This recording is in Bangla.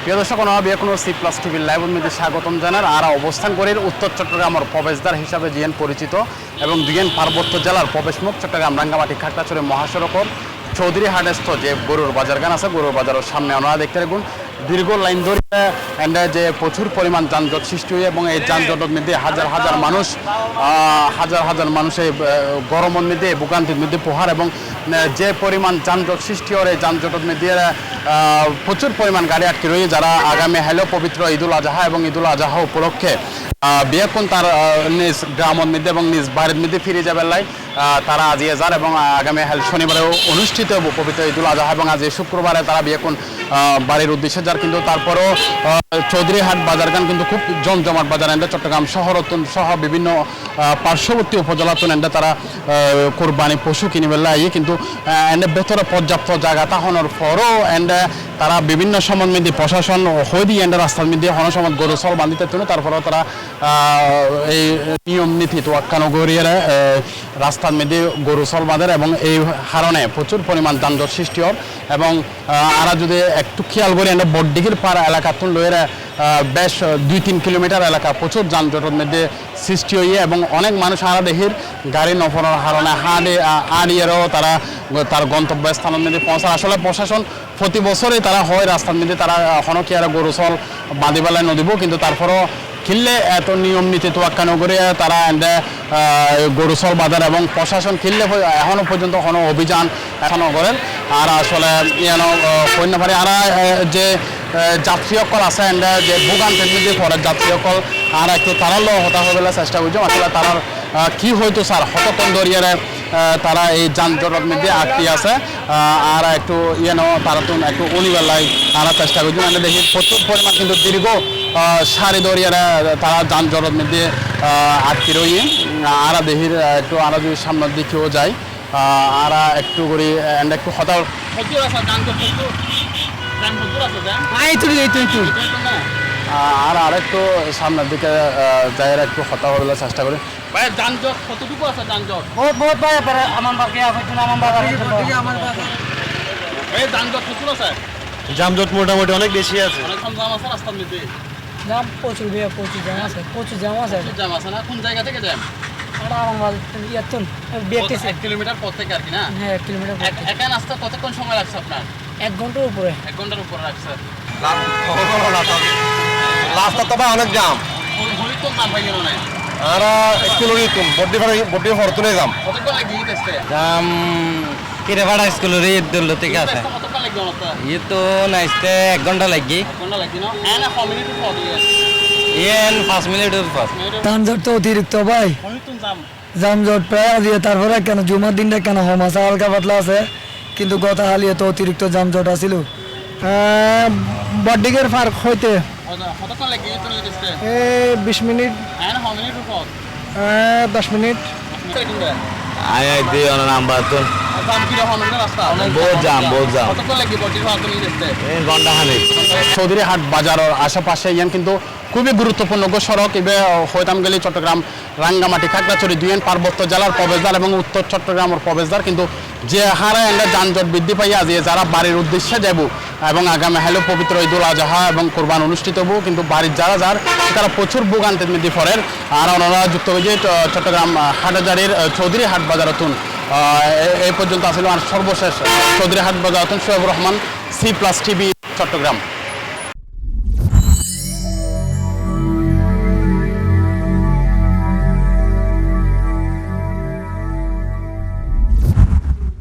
প্রিয় দর্শক কোনো সি প্লাস টিভির লাইভ মধ্যে স্বাগতম জানার আর অবস্থান করে উত্তর চট্টগ্রামের প্রবেশদ্বার হিসাবে জিএন পরিচিত এবং দুইয়েন পার্বত্য জেলার প্রবেশমুখ চট্টগ্রাম রাঙ্গামাটি খাগড়াছড়ি মহাসড়কের চৌধুরী হাটেস্থ যে গরুর বাজার গান আছে গরুর বাজারের সামনে আপনারা দেখতে দেখুন দীর্ঘ লাইন ধরে যে প্রচুর পরিমাণ যানজট সৃষ্টি হয় এবং এই যানজটের মধ্যে হাজার হাজার মানুষ এই গরমের মধ্যে ভোগান্তির মধ্যে পোহার এবং যে পরিমাণ যানজট সৃষ্টি হয় এই যানজটের মধ্যে প্রচুর পরিমাণ গাড়ি আটকে রয়েছে যারা আগামী পবিত্র ঈদুল আজহা এবং ঈদুল আজহা উপলক্ষে বিয়াকুন তার নিজ গ্রামের মধ্যে এবং নিজ বাড়ির মধ্যে ফিরে যাবেন লাই তারা আজিয়ে যার এবং আগামী শনিবারেও অনুষ্ঠিত হব পবিত্র ঈদুল আজহা এবং আজ শুক্রবারে তারা বিয়াকুন বাড়ির উদ্দেশ্যে যার কিন্তু তারপরও চৌধুরী হাট বাজারগান কিন্তু খুব জমজমাট বাজার এন্ডে চট্টগ্রাম শহর সহ বিভিন্ন পার্শ্ববর্তী উপজেলা এন্ডে তারা কোরবানি পশু কিনিবে লাই কিন্তু এন্ডে ভেতরে পর্যাপ্ত জায়গা তাহনের পরও এন্ডে তারা বিভিন্ন সময় মধ্যে প্রশাসন হয়ে দিয়ে এন্ডে রাস্তার মধ্যে হন সময় গরু সল বান্ধিতে তুলে তারপরেও তারা এই নিয়ম নীতি তোয়াক্কানো গড়িয়ে রাস্তার মধ্যে গরু সল বাঁধের এবং এই কারণে প্রচুর পরিমাণ যানজট সৃষ্টি হয় এবং আরা যদি একটু খেয়াল করি এন্ডে বড়দিঘির পাড়া এলাকা তুন লইয়ের বেশ 2-3 কিলোমিটার এলাকা প্রচুর যানজটের মধ্যে সৃষ্টি হইয়ে এবং অনেক মানুষ আরা দেখির গাড়ি নফরের কারণে হাড়িয়েরও তারা তার গন্তব্যস্থানের মধ্যে পৌঁছার আসলে প্রশাসন প্রতি বছরই তারা হয় রাস্তার মধ্যে তারা এখনও কি আর গরু সল বাঁধিবেলায় নদীব কিন্তু তারপরও কিনলে এত নিয়ম নীতি তোয়াক্কা নগরে তারা এন্ডে গরু সল বাজার এবং প্রশাসন কিনলে এখনও পর্যন্ত কোনো অভিযান এখনও করেন আর আসলে কন্যাভারি আর যে যাত্রীসকল আছে এন্ডে যে ভোগান্তির মধ্যে পড়ে যাত্রীসকল আর একটু তারালো হতাশ হবার চেষ্টা করছে আসলে তারার কি হয়তো স্যার হততন দরিয়ারে তারা এই যানজটের মধ্যে আটকে আছে আর একটু তারা তো একটু অনিবেলায় তারা চেষ্টা করছে মানে দেখি প্রচুর পরিমাণ কিন্তু দীর্ঘ সারি দরিয়ারে তারা যানজটের মধ্যে আটকে রয়ে আর দেখির একটু আরো যদি সামনের দিকেও যায় আর একটু করে একটু হতাশ আর আরেকটু সামনের দিকে যাই একটু হতা হবার চেষ্টা করি যানজট কতটুকু আছে যানজট বহুত আমার যানজট প্রচুর আছে যানজট মোটামুটি অনেক বেশি আছে রাস্তার মধ্যে জাম প্রচুর জ্যাম আছে না কোন জায়গা থেকে জ্যাম কিলোমিটার পর থেকে আর কি না হ্যাঁ 1 কিলোমিটার একা নাস্তা কতক্ষণ সময় লাগছে আপনার 1 ঘন্টার উপরে 1 ঘন্টার উপরে লাগছে রাস্তা তো অনেক জাম হরিতন নাম ভাই গেল না আর কিলোমিটার বডি ফরতুনে যাম কতক্ষণ লাগি টেস্টে জাম কিরেপাড়া স্কুলের দূর থেকে আছে কতক্ষণ লাগবে আপনার ये तो नाइस्ते 1 घंटा लगी 1 ঘন্টা লাগি না এনা কমিউনিটি ফর ये 5 মিনিট পাস যানজট তো অতিরিক্ত ভাই হরিতন জাম যানজট প্রায় দিয়ে তারপরে কেন জুমার দিনটা কেন হমাসা হালকা পাতলা আছে কিন্তু গত হালিয়ে তো অতিরিক্ত যানজট আছিল বডিগের পার্ক হইতে কতক্ষণ লাগি তুমি টেস্টে 20 মিনিট এনা কমিউনিটি ফর 10 মিনিট आया दी और नाम्बर तो জাম কি রকম না রাস্তা बहुत जाम কতক্ষণ লাগি বডি ফর তুমি টেস্টে 1 घंटा हानि চৌধুরী হাট বাজারের আশেপাশে ইয়ান কিন্তু খুবই গুরুত্বপূর্ণ সড়ক এবে হইতাম গেলে চট্টগ্রাম রাঙ্গামাটি খাগড়াছড়ি দুইয়েন পার্বত্য জেলার প্রবেশদ্বার এবং উত্তর চট্টগ্রামের প্রবেশদ্বার কিন্তু যে হারে এন্ডে যানজট বৃদ্ধি পাইয়া যে যারা বাড়ির উদ্দেশ্যে যাব এবং আগামী পবিত্র ঈদুল আজহা এবং কোরবান অনুষ্ঠিত হব কিন্তু বাড়ির যারা তারা প্রচুর ভোগান্তির মধ্যে পড়েন আর ওনারা যুক্ত হয়েছে চট্টগ্রাম হাটজারির চৌধুরী হাট বাজারতুন এই পর্যন্ত আসলে সর্বশেষ চৌধুরী হাট বাজারতুন Shoaibur Rahman C plus TV Chittagong.